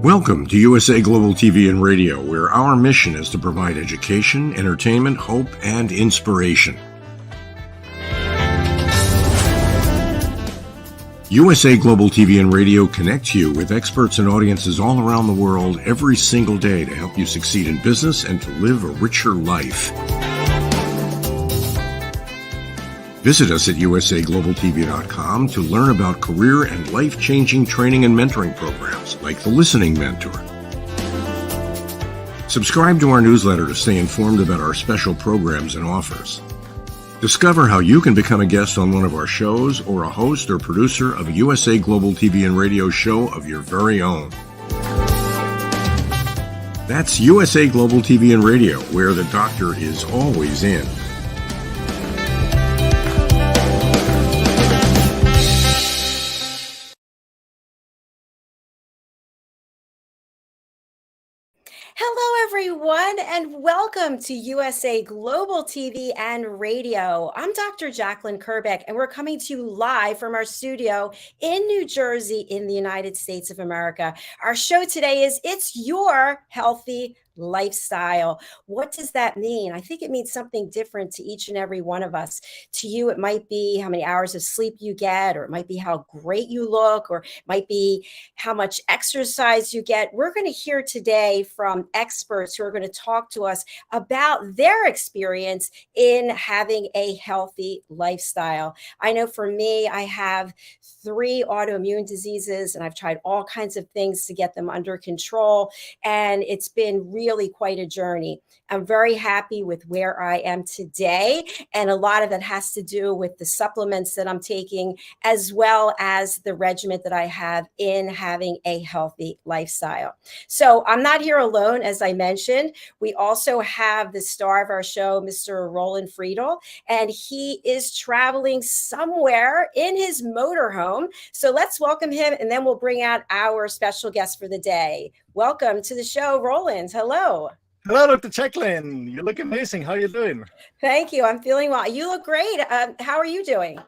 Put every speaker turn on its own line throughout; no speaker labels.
Welcome to USA Global TV and Radio, where our mission is to provide education, entertainment, hope, and inspiration. USA Global TV and Radio connects you with experts and audiences all around the world every single day to help you succeed in business and to live a richer life. Visit us at usaglobaltv.com to learn about career and life-changing training and mentoring programs like the Listening Mentor. Subscribe to our newsletter to stay informed about our special programs and offers. Discover how you can become a guest on one of our shows or a host or producer of a USA Global TV and Radio show of your very own. That's USA Global TV and Radio, where the doctor is always in.
Hello, everyone, and welcome to USA Global TV and Radio. I'm Dr. JACALYN KERBECK, and we're coming to you live from our studio in New Jersey in the United States of America. Our show today is It's Your Healthy Lifestyle. What does that mean? I think it means something different to each and every one of us. To you, it might be how many hours of sleep you get, or it might be how great you look, or it might be how much exercise you get. We're going to hear today from experts who are going to talk to us about their experience in having a healthy lifestyle. I know for me, I have 3 autoimmune diseases, and I've tried all kinds of things to get them under control, and it's been really quite a journey. I'm very happy with where I am today, and a lot of that has to do with the supplements that I'm taking, as well as the regimen that I have in having a healthy lifestyle. So I'm not here alone, as I mentioned. We also have the star of our show, Mr. Roland Friedl, and he is traveling somewhere in his motorhome. So let's welcome him, and then we'll bring out our special guest for the day. Welcome to the show, Roland. Hello.
Hello, Dr. JACALYN. You look amazing. How are you doing?
Thank you. I'm feeling well. You look great. How are you doing?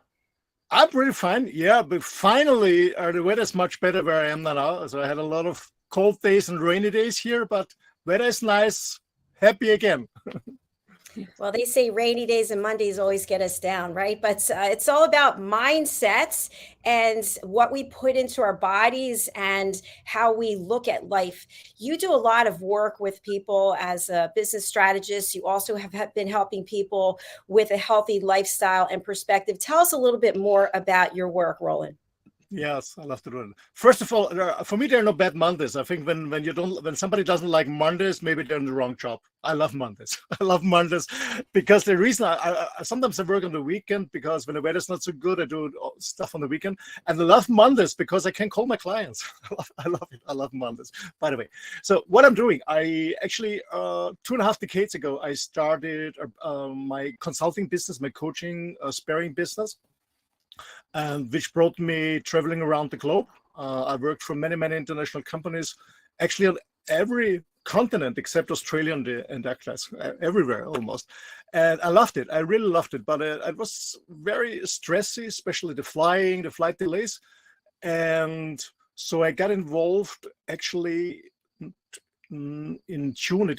I'm pretty fine. Yeah, but finally, the weather's much better where I am now. So I had a lot of cold days and rainy days here, but weather is nice. Happy again.
Well, they say rainy days and Mondays always get us down, right? But it's all about mindsets and what we put into our bodies and how we look at life. You do a lot of work with people as a business strategist. You also have been helping people with a healthy lifestyle and perspective. Tell us a little bit more about your work, Roland.
Yes, I love to do it. First of all, for me, there are no bad Mondays. I think when somebody doesn't like Mondays, maybe they're in the wrong job. I love Mondays. I love Mondays because the reason I sometimes I work on the weekend because when the weather's not so good, I do stuff on the weekend. And I love Mondays because I can call my clients. I love it. I love Mondays. By the way, so what I'm doing, I actually 2.5 decades ago, I started my consulting business, my coaching, sparring business. Which brought me traveling around the globe. I worked for many, many international companies, actually on every continent except Australia and that class, everywhere almost. And I loved it. I really loved it. But it was very stressy, especially the flight delays. And so I got involved actually in June.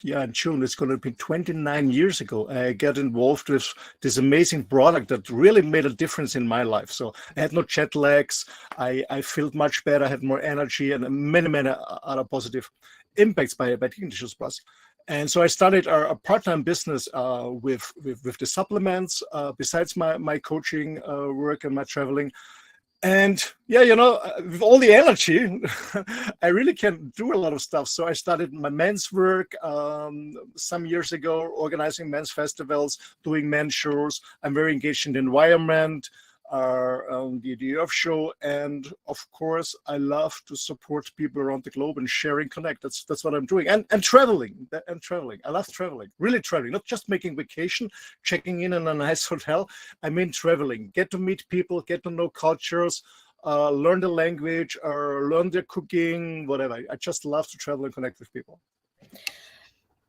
In June, it's going to be 29 years ago. I got involved with this amazing product that really made a difference in my life. So I had no jet lags. I felt much better. I had more energy and many, many other positive impacts by taking the Shoes Plus. And so I started a part-time business with the supplements, besides my coaching work and my traveling. And yeah, with all the energy, I really can do a lot of stuff. So I started my men's work some years ago, organizing men's festivals, doing men's shows. I'm very engaged in the environment, the Earth Show, and of course, I love to support people around the globe and sharing connect. That's what I'm doing, and traveling. I love traveling, really traveling, not just making vacation, checking in a nice hotel. I mean traveling, get to meet people, get to know cultures, learn the language, or learn their cooking, whatever. I just love to travel and connect with people.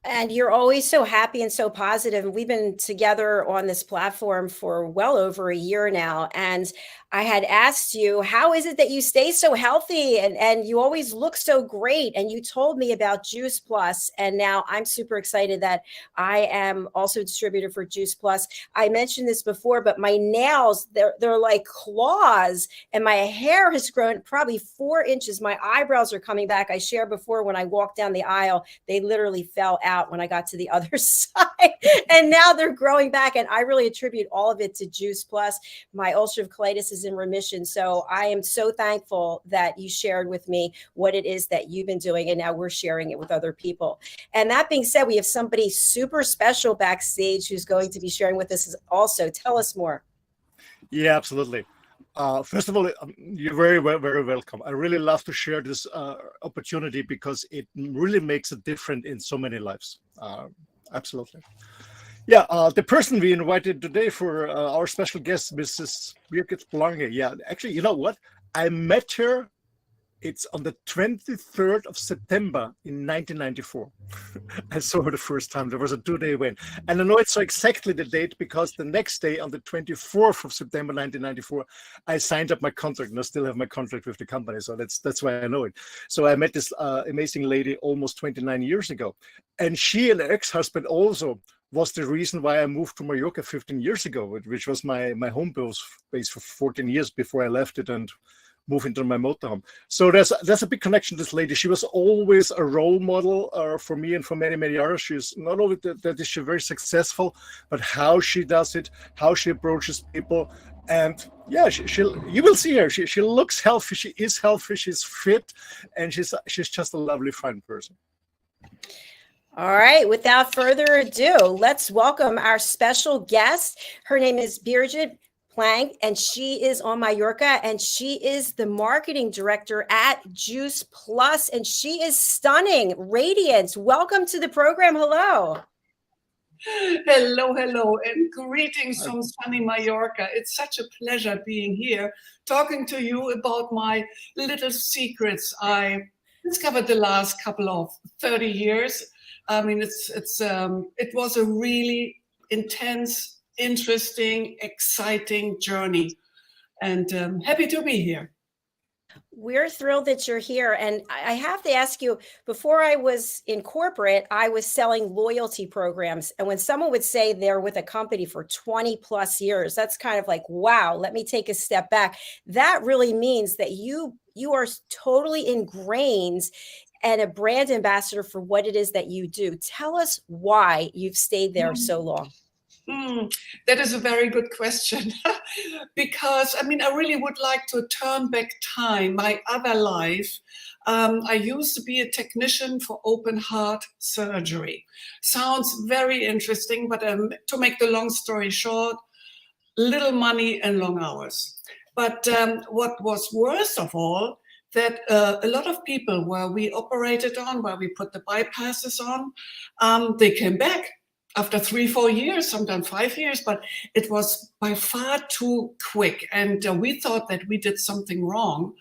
And you're always so happy and so positive. And we've been together on this platform for well over a year now. And I had asked you, how is it that you stay so healthy and you always look so great? And you told me about Juice Plus. And now I'm super excited that I am also a distributor for Juice Plus. I mentioned this before, but my nails, they're like claws, and my hair has grown probably 4 inches. My eyebrows are coming back. I shared before, when I walked down the aisle, they literally fell out when I got to the other side, and now they're growing back. And I really attribute all of it to Juice Plus. My ulcerative colitis is in remission. So I am so thankful that you shared with me what it is that you've been doing, and now we're sharing it with other people. And that being said, we have somebody super special backstage who's going to be sharing with us also. Tell us more.
Yeah, absolutely. First of all, you're very, very welcome. I really love to share this opportunity because it really makes a difference in so many lives. Absolutely. Yeah, the person we invited today for our special guest, Mrs. Birgit Plange. Yeah, actually, you know what? I met her. It's on the 23rd of September in 1994. I saw her the first time. There was a 2-day event. And I know it's so exactly the date because the next day, on the 24th of September 1994, I signed up my contract, and I still have my contract with the company. So that's why I know it. So I met this amazing lady almost 29 years ago. And she and her ex-husband also was the reason why I moved to Mallorca 15 years ago, which was my home base for 14 years before I left it and moved into my motorhome. So there's a big connection to this lady. She was always a role model for me and for many, many others. She's not only that is she very successful, but how she does it, how she approaches people. And yeah, you will see her. She looks healthy. She is healthy. She's fit, and she's just a lovely, fine person.
All right, without further ado, let's welcome our special guest. Her name is Birgit Plange, and she is on Mallorca, and she is the marketing director at Juice Plus, and she is stunning, radiant. Welcome to the program. Hello.
Hello, and greetings from sunny Mallorca. It's such a pleasure being here, talking to you about my little secrets I discovered the last couple of 30 years. I mean, it was a really intense, interesting, exciting journey, and happy to be here.
We're thrilled that you're here. And I have to ask you, before I was in corporate, I was selling loyalty programs. And when someone would say they're with a company for 20 plus years, that's kind of like, wow, let me take a step back. That really means that you are totally ingrained and a brand ambassador for what it is that you do. Tell us why you've stayed there so long.
That is a very good question. Because, I mean, I really would like to turn back time, my other life. I used to be a technician for open heart surgery. Sounds very interesting, but to make the long story short, little money and long hours. But what was worst of all, that a lot of people where we operated on, where we put the bypasses on, they came back after 3-4 years, sometimes 5 years, but it was by far too quick. And we thought that we did something wrong.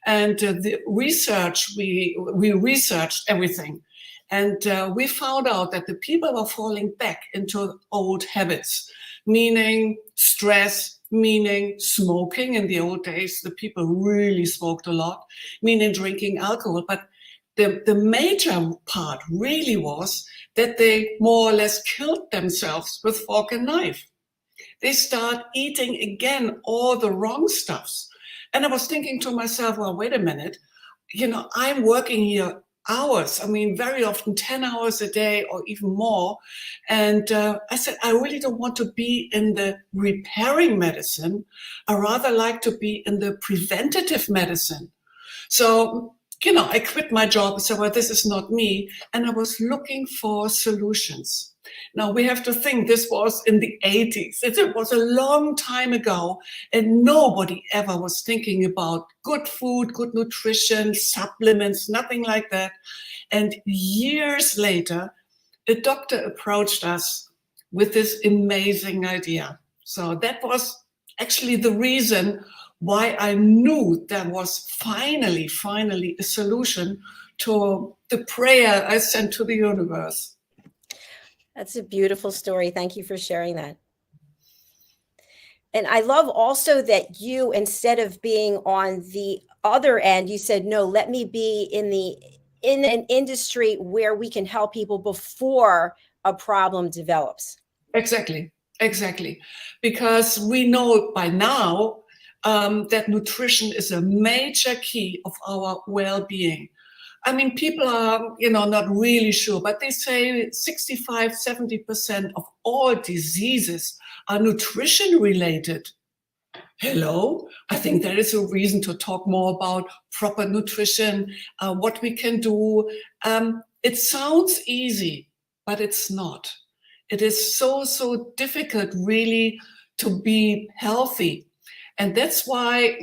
And the research, we researched everything. And we found out that the people were falling back into old habits, meaning stress, meaning smoking. In the old days, the people really smoked a lot, meaning drinking alcohol. But the major part really was that they more or less killed themselves with fork and knife. They start eating again all the wrong stuffs. And I was thinking to myself, well, wait a minute, I'm working here hours. I mean, very often 10 hours a day or even more. And I said, I really don't want to be in the repairing medicine. I rather like to be in the preventative medicine. So, I quit my job and said, well, this is not me. And I was looking for solutions. Now, we have to think this was in the 80s. It was a long time ago, and nobody ever was thinking about good food, good nutrition, supplements, nothing like that. And years later, a doctor approached us with this amazing idea. So that was actually the reason why I knew there was finally a solution to the prayer I sent to the universe.
That's a beautiful story. Thank you for sharing that. And I love also that you, instead of being on the other end, you said, no, let me be in an industry where we can help people before a problem develops.
Exactly, exactly. Because we know by now that nutrition is a major key of our well-being. I mean, people are, not really sure, but they say 65, 70% of all diseases are nutrition related. Hello, I think there is a reason to talk more about proper nutrition, what we can do. It sounds easy, but it's not. It is so difficult really to be healthy. And that's why,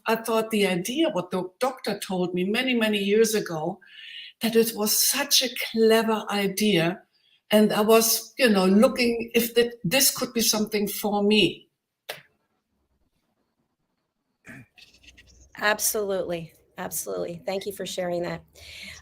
I thought the idea, what the doctor told me many years ago, that it was such a clever idea. And I was, looking if this could be something for me.
Absolutely. Absolutely. Thank you for sharing that.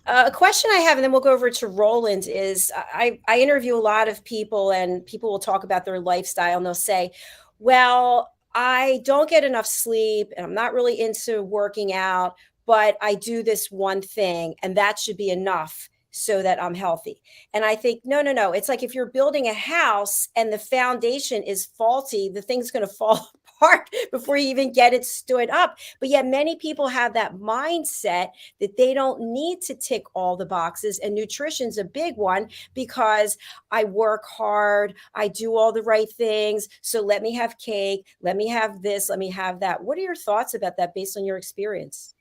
A question I have, and then we'll go over to Roland, is I interview a lot of people, and people will talk about their lifestyle, and they'll say, well, I don't get enough sleep and I'm not really into working out, but I do this one thing and that should be enough so that I'm healthy. And I think, no. It's like if you're building a house and the foundation is faulty, the thing's going to fall apart before you even get it stood up. But yet many people have that mindset that they don't need to tick all the boxes. And nutrition's a big one because I work hard, I do all the right things. So let me have cake, let me have this, let me have that. What are your thoughts about that based on your experience?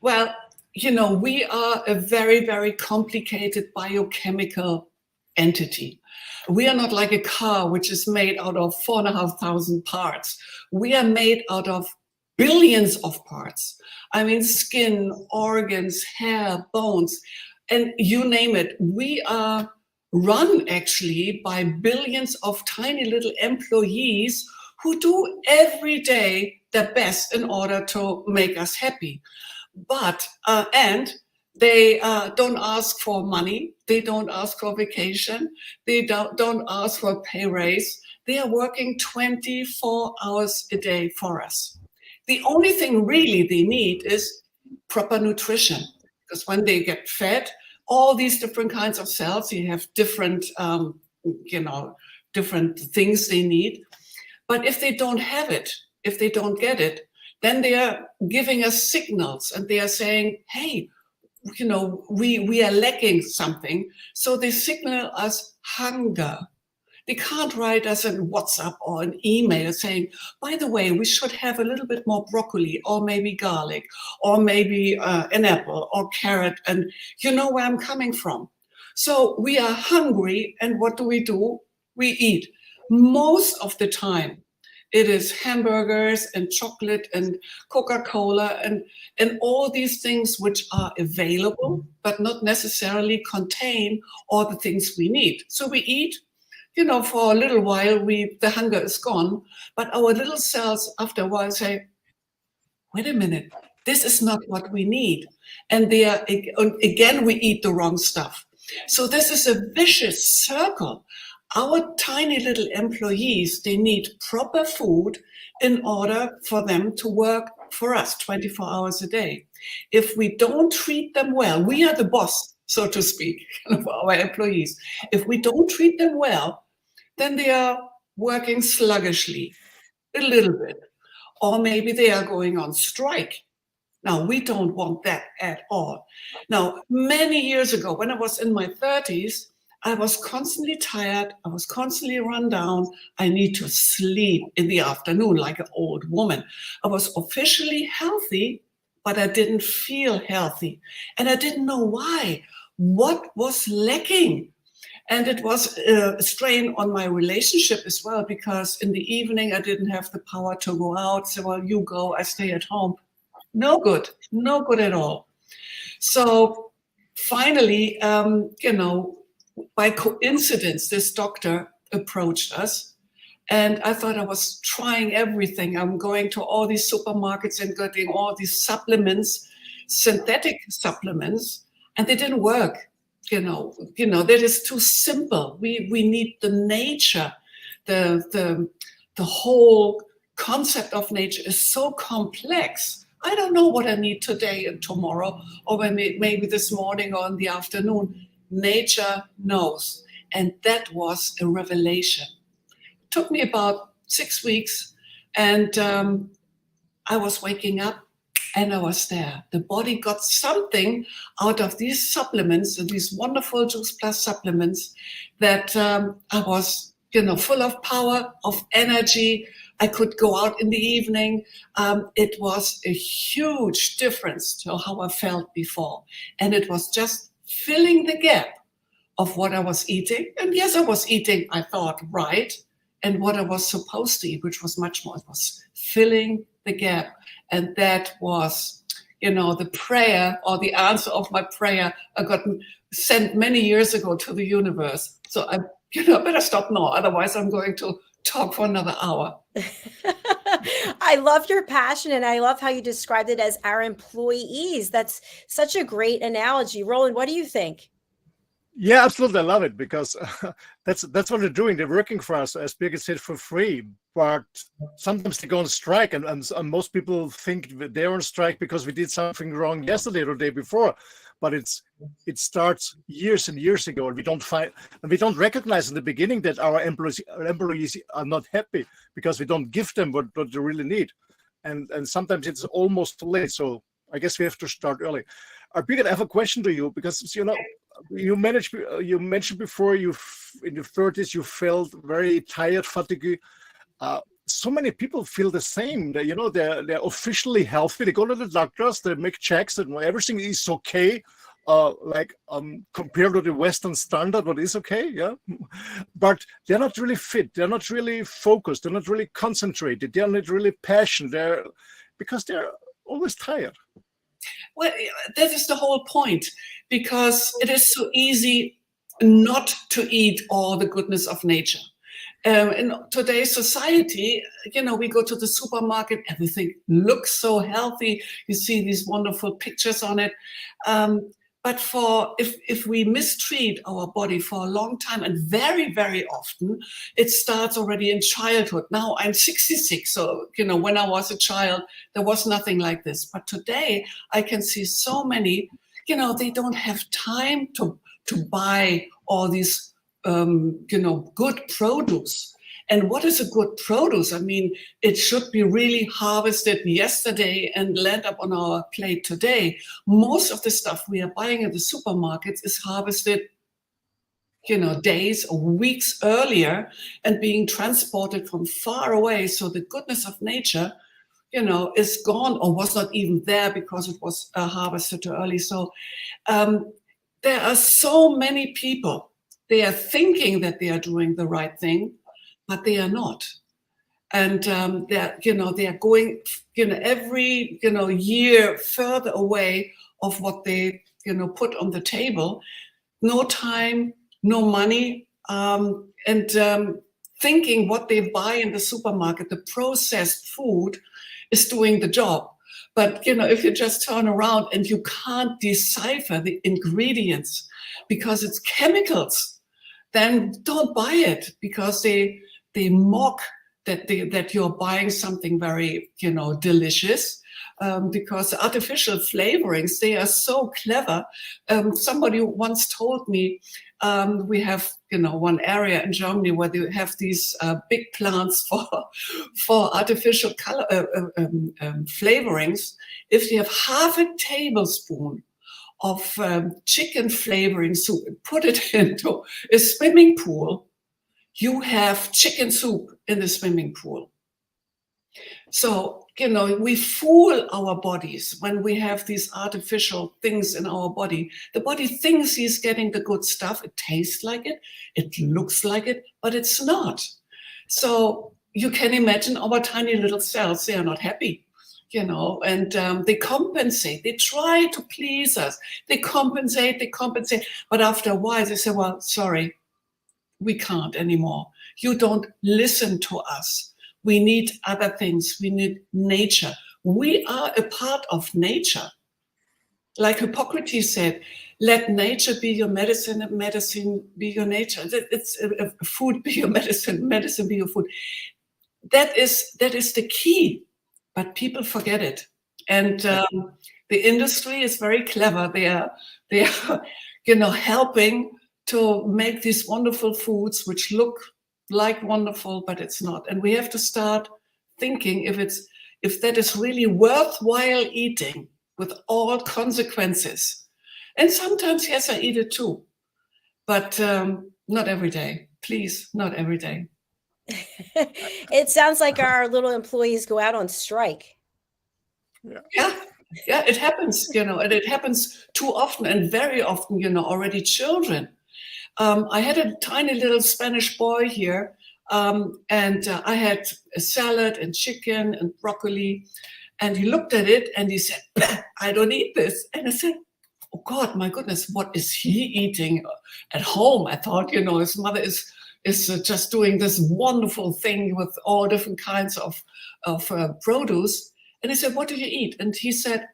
Well, we are a very complicated biochemical entity. We are not like a car, which is made out of 4,500 parts. We are made out of billions of parts. I mean, skin, organs, hair, bones, and you name it. We are run actually by billions of tiny little employees who do every day their best in order to make us happy. But, and they don't ask for money. They don't ask for vacation. They don't ask for a pay raise. They are working 24 hours a day for us. The only thing really they need is proper nutrition, because when they get fed, all these different kinds of cells, you have different, different things they need. But if they don't have it, if they don't get it, then they are giving us signals and they are saying, hey, we are lacking something. So they signal us hunger. They can't write us a WhatsApp or an email saying, by the way, we should have a little bit more broccoli or maybe garlic or maybe an apple or carrot. And you know where I'm coming from. So we are hungry. And what do? We eat. Most of the time, it is hamburgers and chocolate and Coca-Cola and all these things which are available, but not necessarily contain all the things we need. So we eat, for a little while, the hunger is gone, but our little cells after a while say, wait a minute, this is not what we need. And again, we eat the wrong stuff. So this is a vicious circle. Our tiny little employees, they need proper food in order for them to work for us 24 hours a day. If we don't treat them well, we are the boss, so to speak, of our employees. If we don't treat them well, then they are working sluggishly, a little bit, or maybe they are going on strike. Now, we don't want that at all. Now, many years ago, when I was in my 30s, I was constantly tired. I was constantly run down. I need to sleep in the afternoon like an old woman. I was officially healthy, but I didn't feel healthy. And I didn't know why. What was lacking? And it was a strain on my relationship as well, because in the evening, I didn't have the power to go out. So, well, you go, I stay at home. No good at all. So finally, by coincidence, this doctor approached us, and I thought I was trying everything. I'm going to all these supermarkets and getting all these supplements, synthetic supplements, and they didn't work. that is too simple. We need the nature, the whole concept of nature is so complex. I don't know what I need today and tomorrow, or maybe this morning or in the afternoon. Nature knows. And that was a revelation. It took me about 6 weeks, and I was waking up and I was there. The body got something out of these supplements, these wonderful Juice Plus supplements, that I was, full of power, of energy. I could go out in the evening. It was a huge difference to how I felt before. And it was just filling the gap of what I was eating. And yes, I was eating, I thought, right. And what I was supposed to eat, which was much more. It was filling the gap. And that was, the prayer, or the answer of my prayer I got sent many years ago to the universe. So I better stop now. Otherwise, I'm going to talk for another hour.
I love your passion, and I love how you described it as our employees. That's such a great analogy. Roland, what do you think?
Yeah, absolutely. I love it, because that's what they're doing. They're working for us, as Birgit said, for free. But sometimes they go on strike, and most people think they're on strike because we did something wrong yesterday or the day before. But it starts years and years ago, and we don't recognize in the beginning that our employees are not happy because we don't give them what they really need, and sometimes it's almost too late. So I guess we have to start early. Birgit, I have a question to you, because you mentioned before, in your 30s you felt very tired, fatigued. So many people feel the same. They're officially healthy. They go to the doctors, they make checks, and everything is okay. Compared to the Western standard, what is okay, yeah. But they're not really fit. They're not really focused. They're not really concentrated. They're not really passionate. Because they're always tired.
Well, that is the whole point, because it is so easy not to eat all the goodness of nature. In today's society, we go to the supermarket, everything looks so healthy. You see these wonderful pictures on it. But if we mistreat our body for a long time, and very, very often, it starts already in childhood. Now I'm 66, so when I was a child, there was nothing like this. But today I can see so many, they don't have time to buy all these good produce. And what is a good produce? I mean, it should be really harvested yesterday and land up on our plate today. Most of the stuff we are buying in the supermarkets is harvested, days or weeks earlier and being transported from far away. So the goodness of nature, is gone, or was not even there because it was harvested too early. So there are so many people, they are thinking that they are doing the right thing, but they are not. And they are going, every, year further away of what they, put on the table. No time, no money, and thinking what they buy in the supermarket, the processed food, is doing the job. But, if you just turn around and you can't decipher the ingredients because it's chemicals, then don't buy it, because they mock that you're buying something very, delicious, because artificial flavorings, they are so clever. Somebody once told me, we have, one area in Germany where they have these big plants for artificial color flavorings. If you have half a tablespoon of chicken flavoring soup and put it into a swimming pool, you have chicken soup in the swimming pool. So, we fool our bodies when we have these artificial things in our body. The body thinks he's getting the good stuff. It tastes like it. It looks like it, but it's not. So you can imagine our tiny little cells, they are not happy, and they compensate. They try to please us. They compensate. But after a while, they say, well, sorry, we can't anymore. You don't listen to us. We need other things. We need nature. We are a part of nature. like Hippocrates said, let nature be your medicine and medicine be your nature. It's food be your medicine, medicine be your food. That is the key, but people forget it. And the industry is very clever. They are, helping to make these wonderful foods which look like wonderful, but it's not. And we have to start thinking if that is really worthwhile eating with all consequences. And sometimes, yes, I eat it too, but not every day. Please, not every day.
It sounds like our little employees go out on strike.
Yeah, it happens, and it happens too often and very often, already children. I had a tiny little Spanish boy here, and I had a salad and chicken and broccoli, and he looked at it and he said, I don't eat this. And I said, oh God, my goodness, what is he eating at home? I thought, his mother is just doing this wonderful thing with all different kinds of produce. And he said, what do you eat? And he said,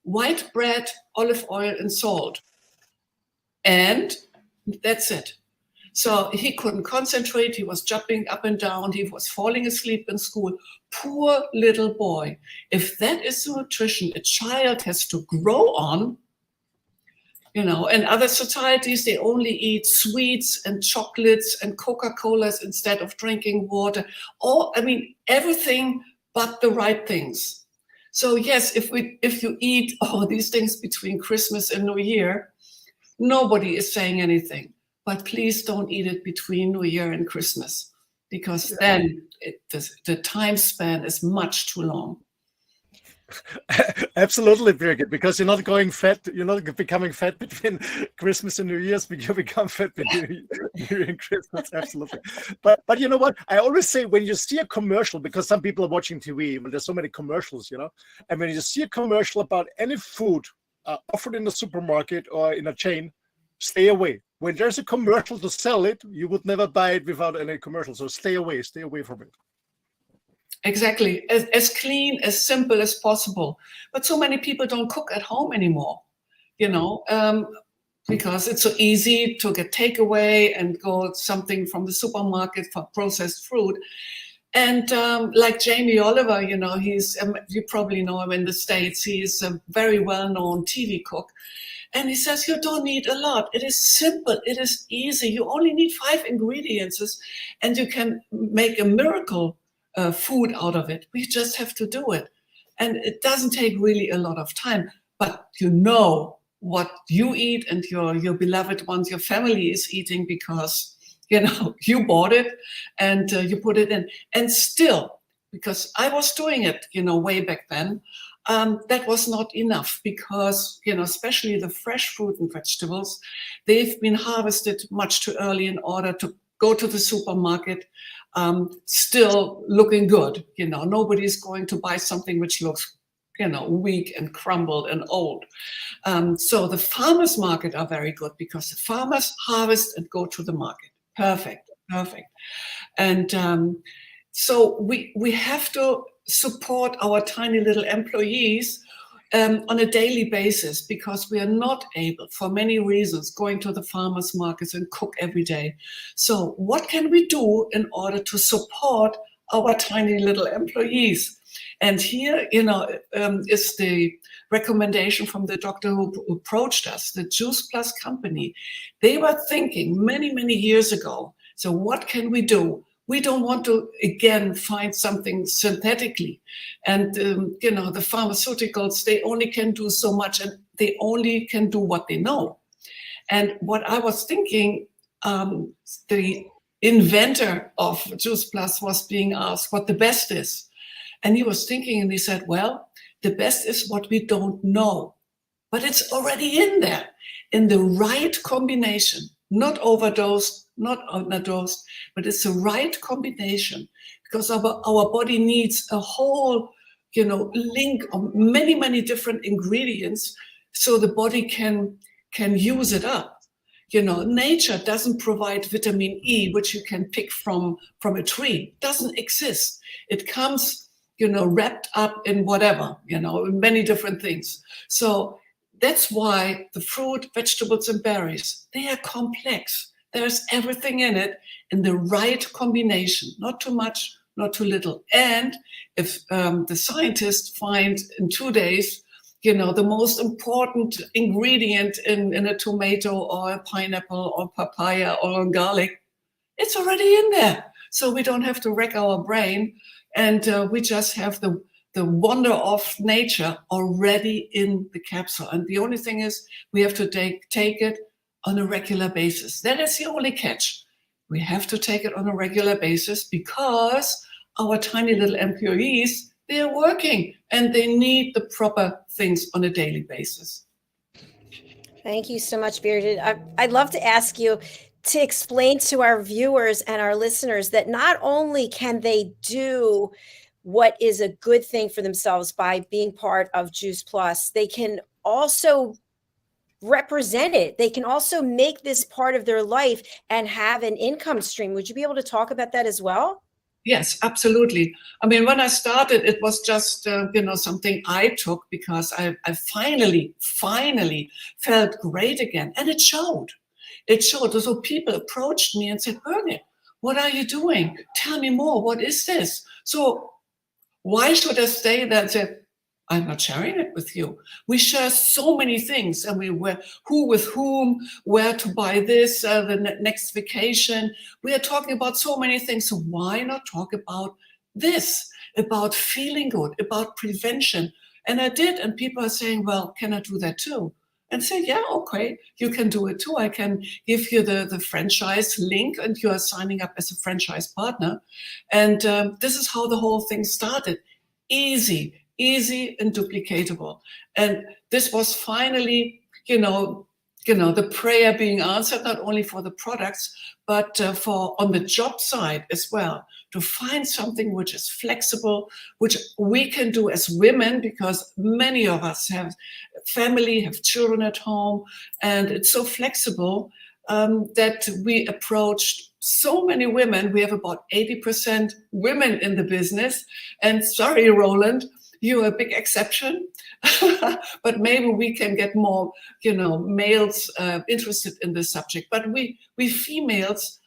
white bread, olive oil, and salt. And that's it. So he couldn't concentrate. He was jumping up and down. He was falling asleep in school. Poor little boy. If that is the nutrition a child has to grow on, in other societies, they only eat sweets and chocolates and Coca-Colas instead of drinking water. Everything but the right things. So yes, if you eat all these things between Christmas and New Year, nobody is saying anything. But please don't eat it between New Year and Christmas, because then the time span is much too long.
Absolutely, Birgit, because you're not going fat, you're not becoming fat between Christmas and New Year's, but you become fat between New Year and Christmas. Absolutely. But you know what? I always say when you see a commercial, because some people are watching TV, but there's so many commercials, and when you see a commercial about any food offered in the supermarket or in a chain, stay away. When there's a commercial to sell it, you would never buy it without any commercial. So stay away from it.
Exactly, as clean, as simple as possible. But so many people don't cook at home anymore, because it's so easy to get takeaway and go something from the supermarket for processed food. And like Jamie Oliver, he's, you probably know him in the States. He's a very well-known TV cook. And he says, you don't need a lot. It is simple. It is easy. You only need 5 ingredients and you can make a miracle food out of it. We just have to do it. And it doesn't take really a lot of time, but what you eat and your beloved ones, your family is eating because, you bought it and you put it in. And still, because I was doing it, way back then, that was not enough because, especially the fresh fruit and vegetables, they've been harvested much too early in order to go to the supermarket still looking good. Nobody's going to buy something which looks, weak and crumbled and old. So the farmers market are very good because the farmers harvest and go to the market. Perfect. And so we have to support our tiny little employees on a daily basis because we are not able, for many reasons, going to the farmers markets and cook every day. So what can we do in order to support our tiny little employees? And here, is the recommendation from the doctor who approached us, the Juice Plus company. They were thinking many, many years ago, so what can we do? We don't want to, again, find something synthetically. And, the pharmaceuticals, they only can do so much and they only can do what they know. And what I was thinking, the inventor of Juice Plus was being asked what the best is. And he was thinking and he said, well, the best is what we don't know. But it's already in there, in the right combination, not overdosed, not underdosed, but it's the right combination because our body needs a whole, link of many, many different ingredients so the body can use it up. Nature doesn't provide vitamin E, which you can pick from a tree. It doesn't exist. It comes, wrapped up in whatever, in many different things. So That's why the fruit, vegetables, and berries, they are complex. There's everything in it in the right combination, not too much, not too little. And if the scientists find in 2 days, the most important ingredient in a tomato or a pineapple or papaya or garlic, it's already in there. So we don't have to wreck our brain, and we just have the wonder of nature already in the capsule. And the only thing is we have to take it on a regular basis. That is the only catch. We have to take it on a regular basis because our tiny little employees, they're working and they need the proper things on a daily basis.
Thank you so much, Birgit. I'd love to ask you to explain to our viewers and our listeners that not only can they do what is a good thing for themselves by being part of Juice Plus, they can also represent it. They can also make this part of their life and have an income stream. Would you be able to talk about that as well?
Yes, absolutely. I mean, when I started, it was just, something I took because I finally felt great again. And it showed. It showed. So people approached me and said, Birgit, what are you doing? Tell me more. What is this? So why should I stay there and say, I'm not sharing it with you? We share so many things, and who with whom, where to buy this, the next vacation. We are talking about so many things. So why not talk about this, about feeling good, about prevention? And I did, and people are saying, well, can I do that too? And say, yeah, okay, you can do it too. I can give you the franchise link, and you are signing up as a franchise partner. And this is how the whole thing started. Easy and duplicatable. And this was finally, the prayer being answered, not only for the products, but for on the job side as well, to find something which is flexible, which we can do as women, because many of us have family, have children at home, and it's so flexible that we approached so many women. We have about 80% women in the business. And sorry, Roland, you're a big exception, but maybe we can get more, males interested in this subject. But we females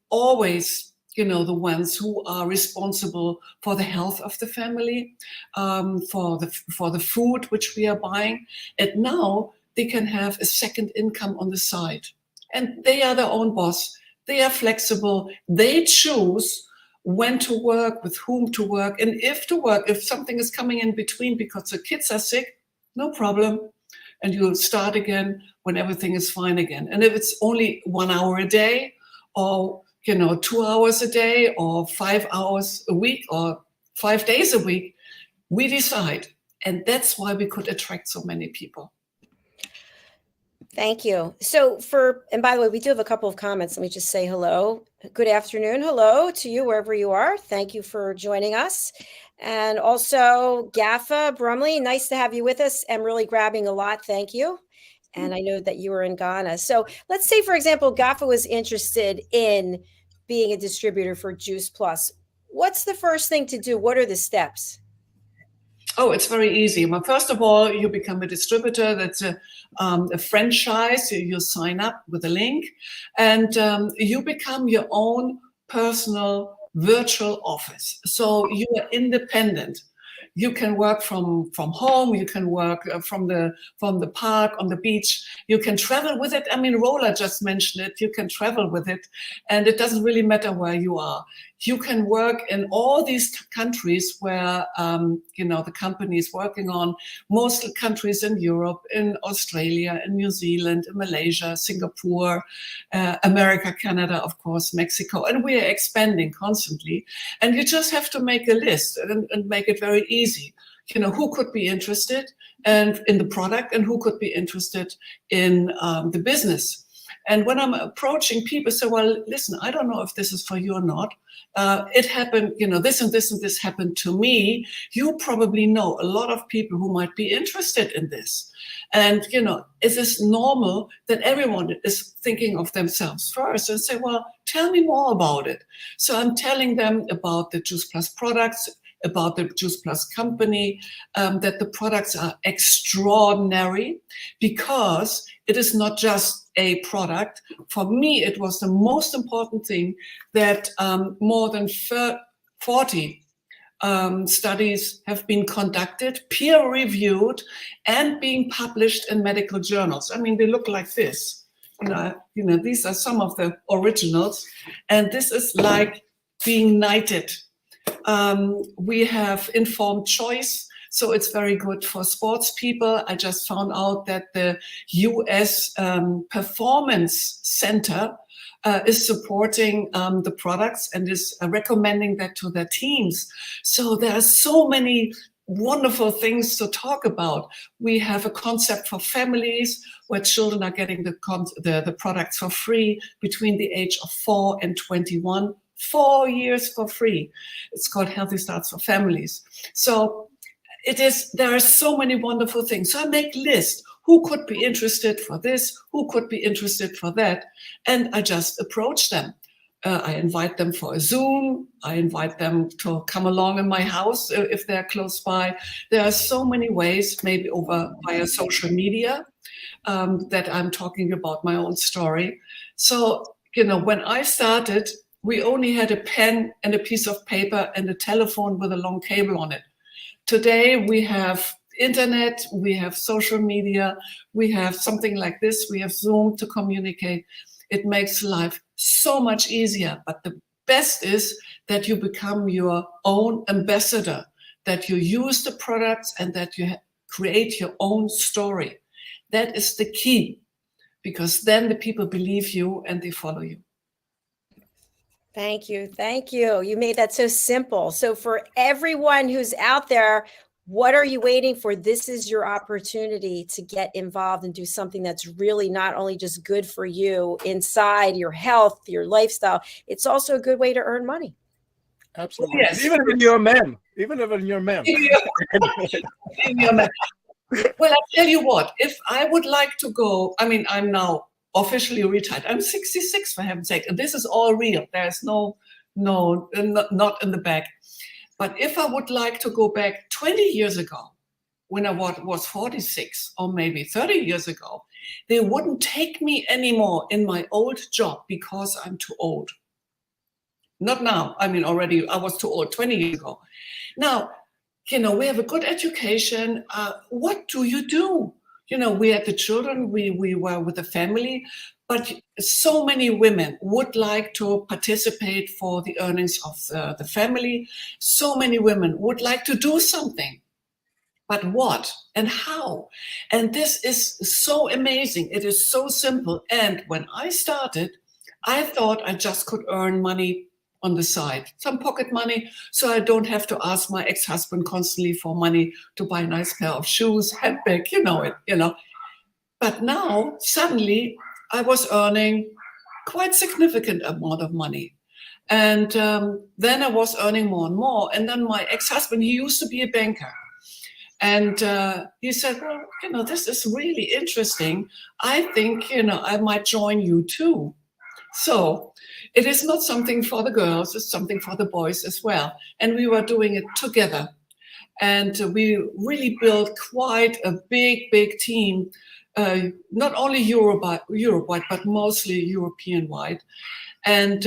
always, the ones who are responsible for the health of the family, for the food which we are buying, and now they can have a second income on the side, and they are their own boss. They are flexible. They choose when to work, with whom to work, and if to work. If something is coming in between because the kids are sick, no problem. And you'll start again when everything is fine again. And if it's only 1 hour a day, or 2 hours a day, or 5 hours a week, or 5 days a week, we decide. And that's why we could attract so many people.
Thank you. So and by the way, we do have a couple of comments. Let me just say hello. Good afternoon. Hello to you, wherever you are. Thank you for joining us. And also Gaffa Brumley, nice to have you with us. I'm really grabbing a lot. Thank you. And I know that you were in Ghana. So let's say, for example, Gaffa was interested in being a distributor for Juice Plus. What's the first thing to do? What are the steps?
Oh, it's very easy. Well, first of all, you become a distributor. That's a franchise. You sign up with a link, and you become your own personal virtual office. So you are independent. You can work from home. You can work from the park, on the beach. You can travel with it. I mean, Roland just mentioned it. You can travel with it, and it doesn't really matter where you are. You can work in all these countries where the company is working on. Most countries in Europe, in Australia, in New Zealand, in Malaysia, Singapore, America, Canada, of course, Mexico, and we are expanding constantly. And you just have to make a list and make it very easy. Who could be interested and in the product, and who could be interested in the business. And when I'm approaching people, say, well, listen, I don't know if this is for you or not. It happened, this and this and this happened to me. You probably know a lot of people who might be interested in this. And, is this normal that everyone is thinking of themselves first and say, well, tell me more about it. So I'm telling them about the Juice Plus products. about the Juice Plus company, that the products are extraordinary because it is not just a product. For me, it was the most important thing that more than 40 studies have been conducted, peer-reviewed, and being published in medical journals. I mean, they look like this. These are some of the originals, and this is like being knighted. We have informed choice, so it's very good for sports people. I just found out that the US Performance Center is supporting the products and is recommending that to their teams. So there are so many wonderful things to talk about. We have a concept for families where children are getting the products for free between the age of 4 and 21. 4 years for free. It's called Healthy Starts for Families. So there are so many wonderful things. So I make lists. Who could be interested for this? Who could be interested for that? And I just approach them. I invite them for a Zoom. I invite them to come along in my house if they're close by. There are so many ways, maybe via social media, that I'm talking about my own story. So, when I started, we only had a pen and a piece of paper and a telephone with a long cable on it. Today, we have internet, we have social media, we have something like this, we have Zoom to communicate. It makes life so much easier. But the best is that you become your own ambassador, that you use the products and that you create your own story. That is the key, because then the people believe you and they follow you.
Thank you. Thank you. You made that so simple. So for everyone who's out there, what are you waiting for? This is your opportunity to get involved and do something that's really not only just good for you inside your health, your lifestyle, it's also a good way to earn money.
Absolutely.
Yes.
Even if you're a man. Even if you're a man.
Well, I'll tell you what, if I would like to go, I'm now officially retired. I'm 66, for heaven's sake, and this is all real. There's not in the bag. But if I would like to go back 20 years ago, when I was 46, or maybe 30 years ago, they wouldn't take me anymore in my old job because I'm too old. Not now. Already I was too old 20 years ago. Now, we have a good education. What do you do? We had the children, we were with the family, but so many women would like to participate for the earnings of the family. So many women would like to do something, but what and how? And this is so amazing. It is so simple. And when I started, I thought I just could earn money on the side, some pocket money, so I don't have to ask my ex-husband constantly for money to buy a nice pair of shoes, handbag, But now, suddenly, I was earning quite significant amount of money. And then I was earning more and more. And then my ex-husband, he used to be a banker. And he said, well, this is really interesting. I think, I might join you too. So it is not something for the girls, it's something for the boys as well. And we were doing it together. And we really built quite a big, big team, not only Europe-wide, but mostly European-wide. And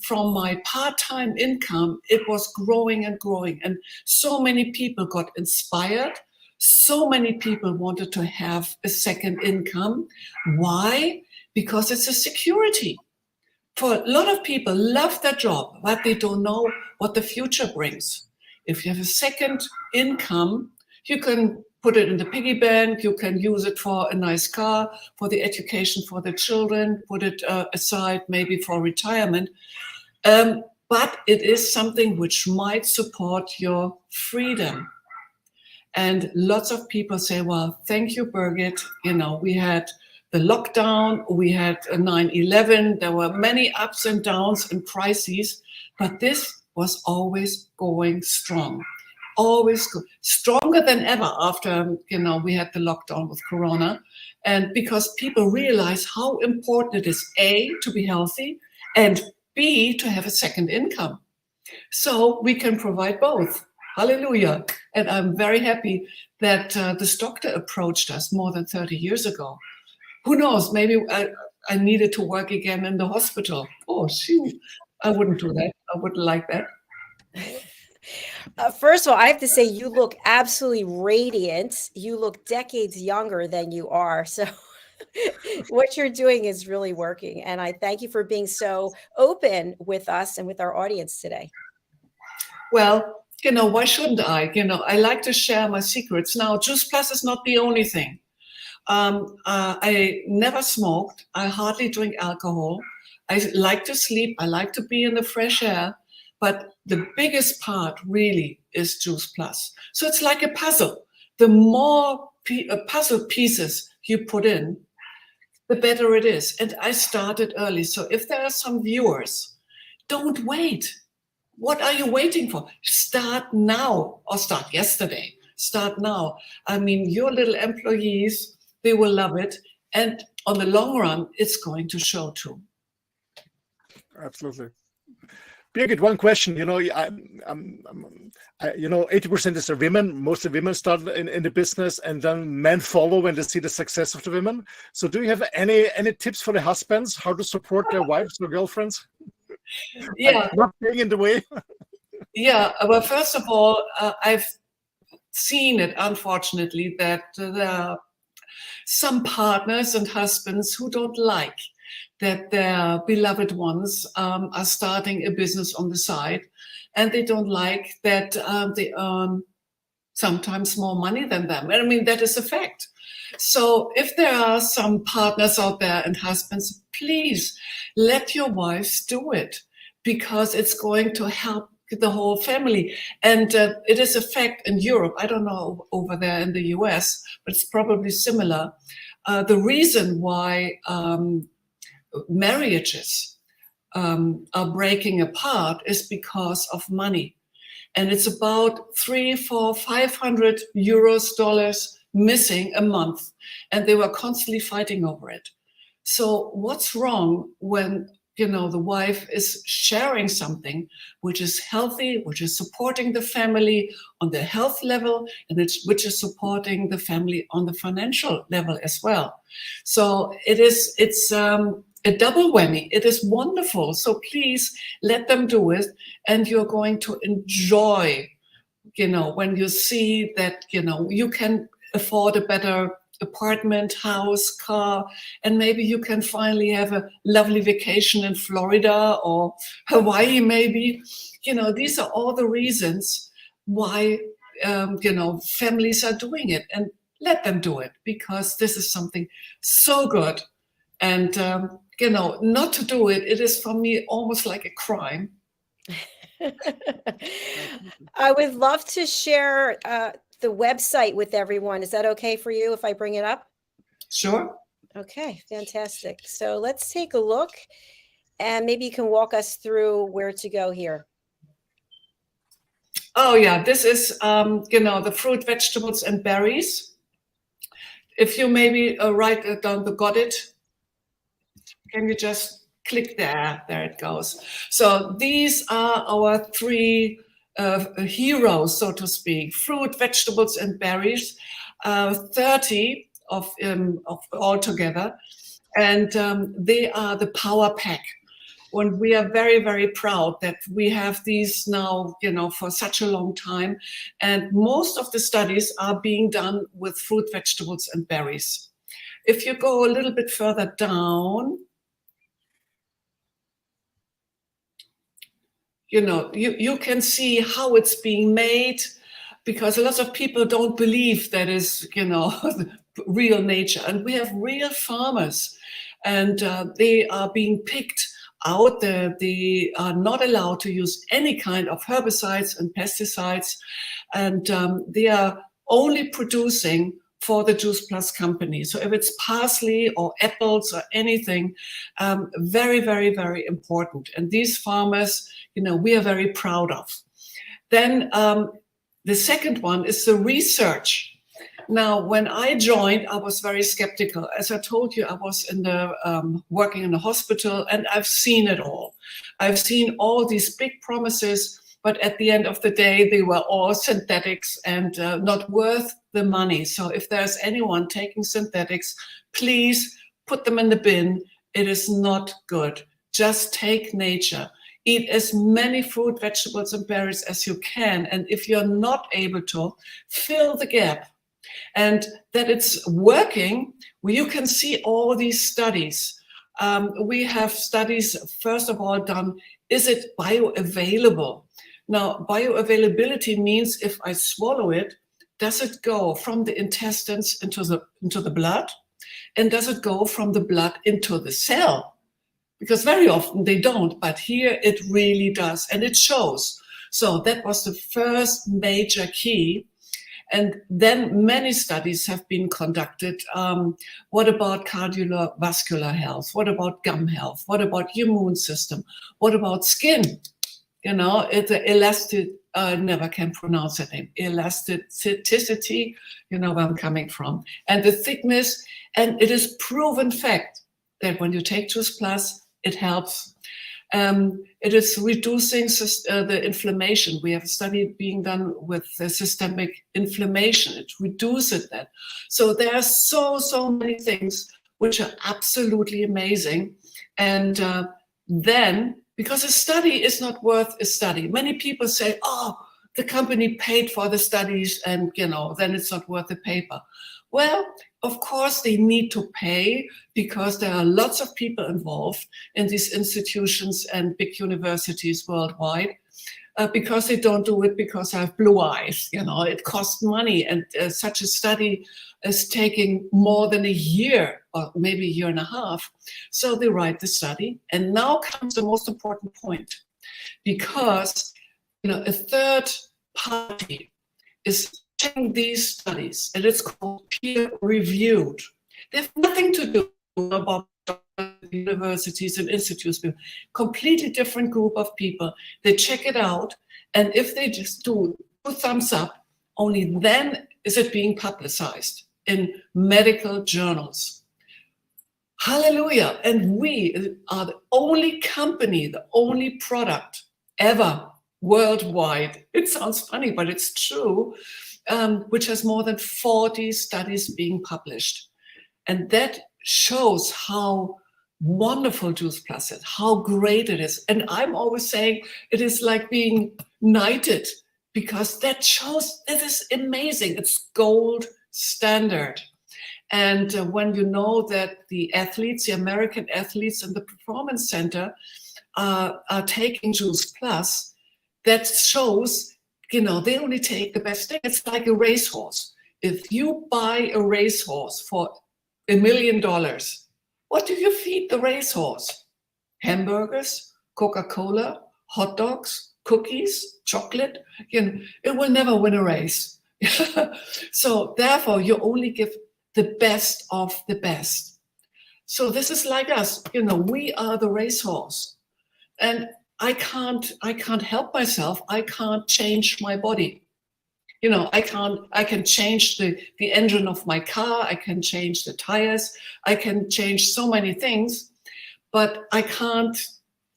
from my part-time income, it was growing and growing. And so many people got inspired. So many people wanted to have a second income. Why? Because it's a security. For a lot of people love their job, but they don't know what the future brings. If you have a second income, you can put it in the piggy bank, you can use it for a nice car, for the education for the children, put it aside maybe for retirement. But it is something which might support your freedom. And lots of people say, well, thank you, Birgit. We had the lockdown, we had 9/11, there were many ups and downs and crises, but this was always going strong, always stronger than ever after, we had the lockdown with Corona. And because people realize how important it is, A, to be healthy, and B, to have a second income. So we can provide both. Hallelujah. And I'm very happy that this doctor approached us more than 30 years ago. Who knows, maybe I needed to work again in the hospital. Oh, shoot. I wouldn't do that. I wouldn't like that.
First of all, I have to say you look absolutely radiant. You look decades younger than you are. So what you're doing is really working. And I thank you for being so open with us and with our audience today.
Well, why shouldn't I? I like to share my secrets. Now, Juice Plus is not the only thing. I never smoked. I hardly drink alcohol. I like to sleep. I like to be in the fresh air. But the biggest part really is Juice Plus. So it's like a puzzle. The more puzzle pieces you put in, the better it is. And I started early. So if there are some viewers, don't wait. What are you waiting for? Start now or start yesterday. Start now. I mean, your little employees, they will love it. And on the long run, it's going to show too.
Absolutely. Birgit, one question. 80% is the women. Most of the women start in the business, and then men follow when they see the success of the women. So, do you have any tips for the husbands how to support their wives or girlfriends?
Yeah,
not being in the way.
Yeah. Well, first of all, I've seen it, unfortunately, that there are some partners and husbands who don't like that their beloved ones are starting a business on the side, and they don't like that they earn sometimes more money than them. And I mean, that is a fact. So if there are some partners out there and husbands, please let your wives do it, because it's going to help the whole family. And it is a fact in Europe, I don't know over there in the US, but it's probably similar. The reason why marriages are breaking apart is because of money. And it's about 300, 400, 500 euros, dollars missing a month. And they were constantly fighting over it. So what's wrong when, the wife is sharing something which is healthy, which is supporting the family on the health level, and which is supporting the family on the financial level as well. So it's a double whammy. It is wonderful. So please let them do it, and you're going to enjoy, when you see that, you can afford a better apartment, house, car, and maybe you can finally have a lovely vacation in Florida or Hawaii, maybe. These are all the reasons why, families are doing it, and let them do it, because this is something so good. And, not to do it, it is for me almost like a crime.
I would love to share the website with everyone. Is that okay for you if I bring it up?
Sure.
Okay, fantastic. So let's take a look, and maybe you can walk us through where to go here.
Oh yeah, this is, the fruit, vegetables, and berries. If you maybe write it down, got it. Can you just click there? There it goes. So these are our three heroes, so to speak: fruit, vegetables, and berries. 30 of all together, and they are the power pack. And we are very, very proud that we have these now, for such a long time. And most of the studies are being done with fruit, vegetables, and berries. If you go a little bit further down, you can see how it's being made, because a lot of people don't believe that is, real nature. And we have real farmers, and they are being picked out. They are not allowed to use any kind of herbicides and pesticides, and they are only producing for the Juice Plus company. So if it's parsley or apples or anything, very, very, very important. And these farmers, we are very proud of. Then the second one is the research. Now, when I joined, I was very skeptical. As I told you, I was working in the hospital, and I've seen it all. I've seen all these big promises but at the end of the day, they were all synthetics and not worth the money. So if there's anyone taking synthetics, please put them in the bin. It is not good. Just take nature. Eat as many fruit, vegetables, and berries as you can. And if you're not able to, fill the gap. And that it's working, you can see all these studies. We have studies, first of all, done, is it bioavailable? Now, bioavailability means if I swallow it, does it go from the intestines into the blood? And does it go from the blood into the cell? Because very often they don't, but here it really does, and it shows. So that was the first major key. And then many studies have been conducted. What about cardiovascular health? What about gum health? What about immune system? What about skin? You know, the elastic, never can pronounce that name, elasticity, you know where I'm coming from, and the thickness. And it is proven fact that when you take Juice Plus, it helps. It is reducing the inflammation. We have a study being done with systemic inflammation. It reduces that. So there are so many things which are absolutely amazing. And then, because a study is not worth a study. Many people say, oh, the company paid for the studies and, you know, then it's not worth the paper. Well, of course, they need to pay because there are lots of people involved in these institutions and big universities worldwide, because they don't do it because I have blue eyes. You know, it costs money, and such a study is taking more than a year or maybe a year and a half. So they write the study, and now comes the most important point, because you know a third party is checking these studies, and it's called peer-reviewed. They have nothing to do about universities and institutes. Completely different group of people. They check it out, and if they just do 2 thumbs up, only then is it being publicized in medical journals. Hallelujah! And we are the only company, the only product ever worldwide. It sounds funny, but it's true. Which has more than 40 studies being published. And that shows how wonderful Juice Plus is, how great it is. And I'm always saying it is like being knighted, because that shows it is amazing. It's gold standard. And when you know that the athletes, the American athletes in the Performance Center are taking Juice Plus, that shows, you know, they only take the best thing. It's like a racehorse. If you buy a racehorse for $1 million, what do you feed the racehorse? Hamburgers, Coca-Cola, hot dogs, cookies, chocolate? You know, it will never win a race. So therefore, you only give the best of the best. So this is like us. You know, we are the racehorse. And I can't help myself. I can't change my body. You know, I can change the engine of my car. I can change the tires. I can change so many things, but I can't,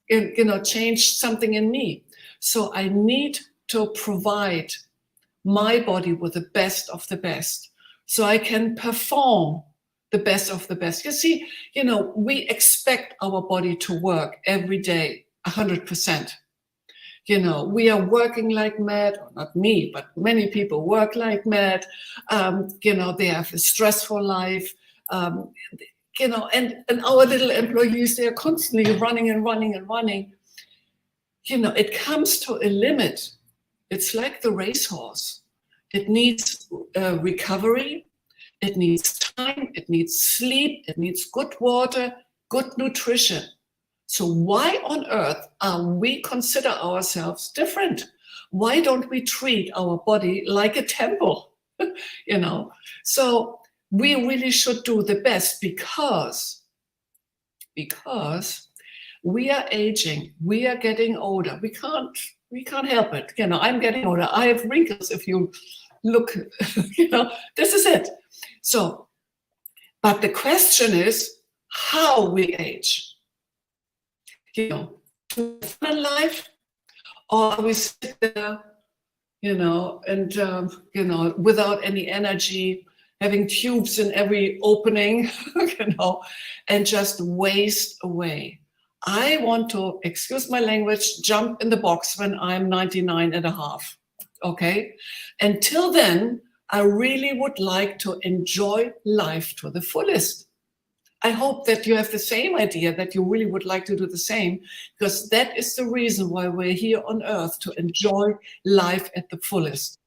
you know, change something in me. So I need to provide my body with the best of the best, so I can perform the best of the best. You see, you know, we expect our body to work every day. 100%. You know, we are working like mad, or not me, but many people work like mad. You know, they have a stressful life. You know, and our little employees, they are constantly running and running and running. You know, it comes to a limit. It's like the racehorse. It needs recovery. It needs time. It needs sleep. It needs good water, good nutrition. So why on earth are we consider ourselves different? Why don't we treat our body like a temple? You know, so we really should do the best, because we are aging, we are getting older. We can't help it. You know, I'm getting older. I have wrinkles. If you look, you know, this is it. So, but the question is how we age. You know, to have fun in life, or we sit there, and without any energy, having tubes in every opening, and just waste away. I want to, excuse my language, jump in the box when I'm 99 and a half. Okay? Until then, I really would like to enjoy life to the fullest. I hope that you have the same idea, that you really would like to do the same, because that is the reason why we're here on earth, to enjoy life at the fullest.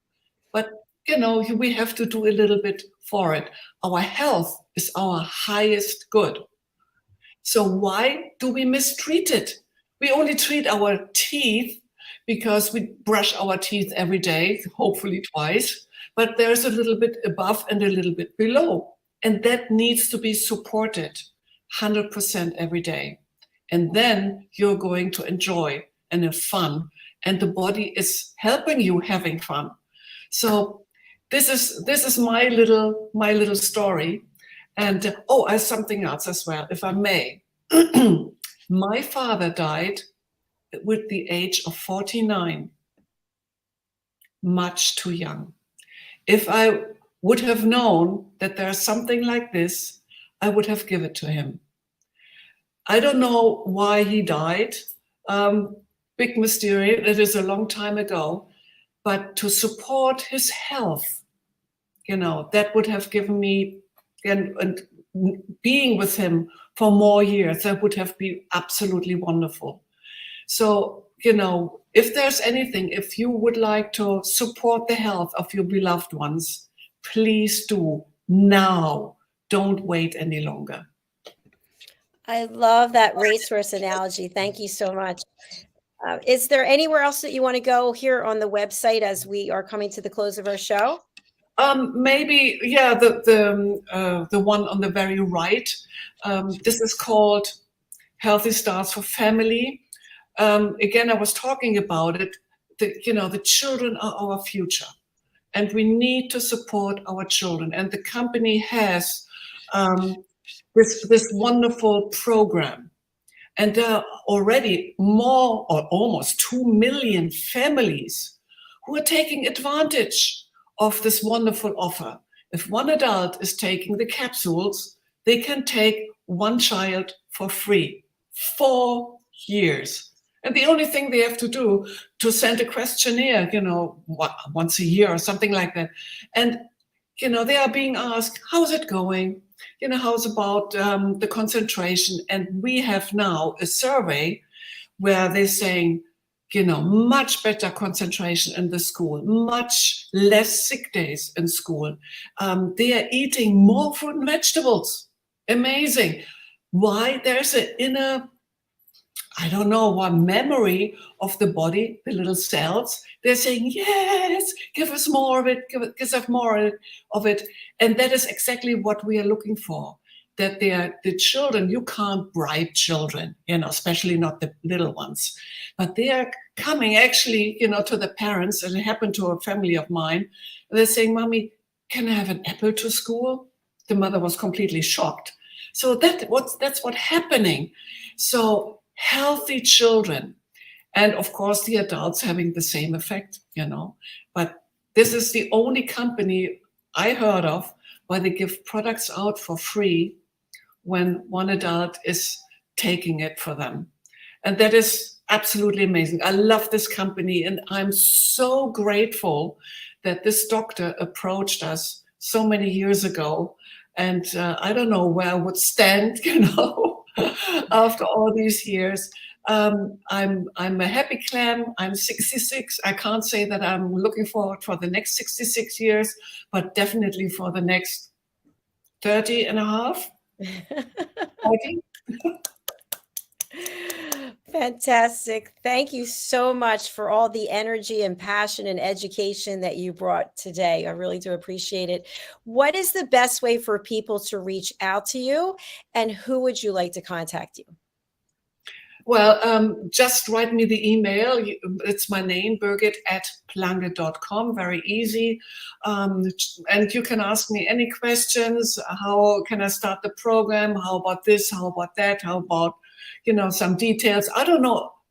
But, we have to do a little bit for it. Our health is our highest good. So why do we mistreat it? We only treat our teeth because we brush our teeth every day, hopefully twice, but there's a little bit above and a little bit below. And that needs to be supported 100% every day. And then you're going to enjoy and have fun. And the body is helping you having fun. So this is my little story. And I have something else as well, if I may. My father died with the age of 49, much too young. If I would have known that there's something like this, I would have given it to him. I don't know why he died. Big mystery. It is a long time ago. But to support his health, that would have given me, and being with him for more years, that would have been absolutely wonderful. So, if there's anything, if you would like to support the health of your beloved ones, please do now. Don't wait any longer.
I love that racehorse analogy. Thank you so much. Is there anywhere else that you want to go here on the website as we are coming to the close of our show?
Maybe, yeah, the one on the very right. This is called Healthy Starts for Family. Again, I was talking about it. The children are our future, and we need to support our children. And the company has this wonderful program. And there are already more, or almost 2 million families who are taking advantage of this wonderful offer. If one adult is taking the capsules, they can take one child for free, 4 years. And the only thing they have to do to send a questionnaire, once a year or something like that. And, they are being asked, how's it going? How's about the concentration? And we have now a survey where they're saying, much better concentration in the school, much less sick days in school. They are eating more fruit and vegetables. Amazing. Why? There's an inner, I don't know, one memory of the body, the little cells. They're saying, yes, give us more of it, give us more of it. And that is exactly what we are looking for. That they are the children, you can't bribe children, especially not the little ones. But they are coming actually, to the parents, and it happened to a family of mine. They're saying, Mommy, can I have an apple to school? The mother was completely shocked. So that's what's happening. So healthy children, and of course the adults having the same effect, But this is the only company I heard of where they give products out for free when one adult is taking it for them. And that is absolutely amazing. I love this company, and I'm so grateful that this doctor approached us so many years ago. And I don't know where I would stand, after all these years. I'm a happy clam. I'm 66. I can't say that I'm looking forward for the next 66 years, but definitely for the next 30 and a half. 40.
Fantastic. Thank you so much for all the energy and passion and education that you brought today. I really do appreciate it. What is the best way for people to reach out to you, and who would you like to contact you?
Well, just write me the email. It's my name, birgit@plange.com. Very easy. And you can ask me any questions. How can I start the program? How about this? How about that? How about, some details? I don't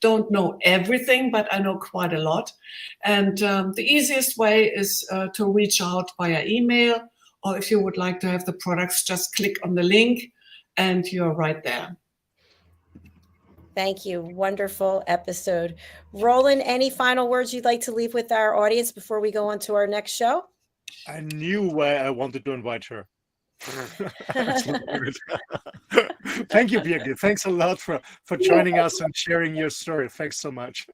don't know everything, but I know quite a lot. And the easiest way is to reach out via email, or if you would like to have the products, just click on the link and you're right there.
Thank you. Wonderful episode. Roland, any final words you'd like to leave with our audience before we go on to our next show?
I knew why I wanted to invite her. Thank you, Birgit. Thanks a lot for joining us and sharing your story. Thanks so much.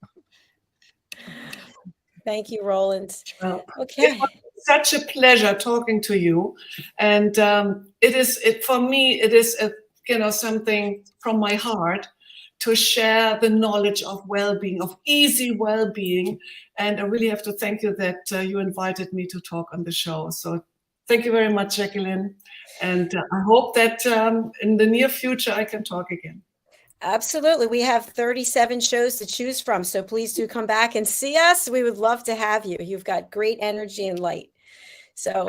Thank you, Roland.
Okay. It was such a pleasure talking to you. And for me, it is something from my heart to share the knowledge of well-being, of easy well-being. And I really have to thank you that you invited me to talk on the show. So thank you very much, JACALYN. And I hope that in the near future, I can talk again.
Absolutely. We have 37 shows to choose from. So please do come back and see us. We would love to have you. You've got great energy and light. So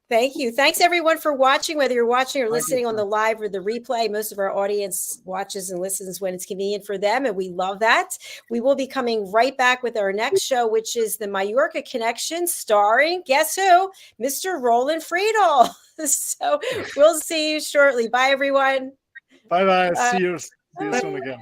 thank you. Thanks everyone for watching, whether you're watching or listening on the live or the replay. Most of our audience watches and listens when it's convenient for them, and we love that. We will be coming right back with our next show, which is the Mallorca Connection, starring, guess who? Mr. Roland Friedl. So we'll see you shortly. Bye, everyone.
Bye-bye. See you soon again.